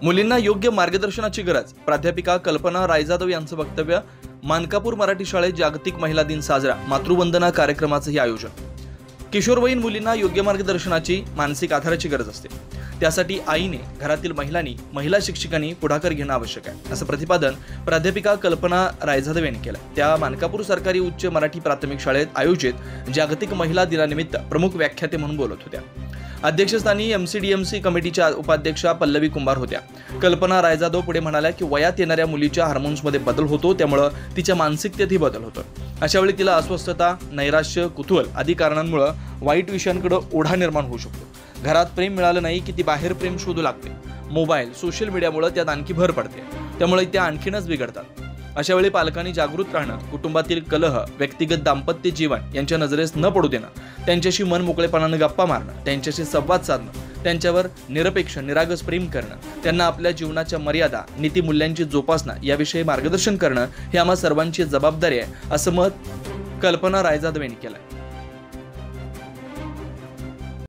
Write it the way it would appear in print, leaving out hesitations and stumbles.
मुलींना योग्य मार्गदर्शनाची गरज, प्राध्यापिका कल्पना रायजाधव यांचं वक्तव्य. मानकापूर मराठी शाळेत जागतिक महिला दिन साजरा, मातृवंदना कार्यक्रमाचंही आयोजन. किशोरवयीन मुलींना योग्य मार्गदर्शनाची, मानसिक आधाराची गरज असते. त्यासाठी आईने, घरातील महिलांनी, महिला शिक्षकांनी पुढाकार घेणं आवश्यक आहे, असं प्रतिपादन प्राध्यापिका कल्पना रायजाधव यांनी केलं. त्या मानकापूर सरकारी उच्च मराठी प्राथमिक शाळेत आयोजित जागतिक महिला दिनानिमित्त प्रमुख व्याख्याते म्हणून बोलत होत्या. अध्यक्षस्थानी MCDMC कमिटीच्या उपाध्यक्षा पल्लवी कुंभार होत्या. कल्पना रायजाधव पुढे म्हणाल्या की वयात येणाऱ्या मुलीच्या हार्मोन्समध्ये बदल होतो, त्यामुळे तिच्या मानसिकतेतही बदल होतो. अशा वेळी तिला अस्वस्थता, नैराश्य, कुतूहल आदी कारणांमुळे वाईट विषयांकडे ओढा निर्माण होऊ शकतो. घरात प्रेम मिळालं नाही की ती बाहेर प्रेम शोधू लागते. मोबाईल, सोशल मीडियामुळे त्यात आणखी भर पडते, त्यामुळे त्या आणखीनच बिघडतात. अशा वेळी पालकांनी जागृत राहणं, कुटुंबातील कलह, व्यक्तिगत दाम्पत्य जीवन यांच्या नजरेस न पडू देणं, त्यांच्याशी मन मोकळेपणानं गप्पा मारणं, त्यांच्याशी संवाद साधणं, त्यांच्यावर निरपेक्ष निरागस प्रेम करणं, त्यांना आपल्या जीवनाच्या मर्यादा, नीतिमूल्यांची जोपासना याविषयी मार्गदर्शन करणं हे आम्हा सर्वांची जबाबदारी आहे, असं मत कल्पना रायजाधव यांनी केलं.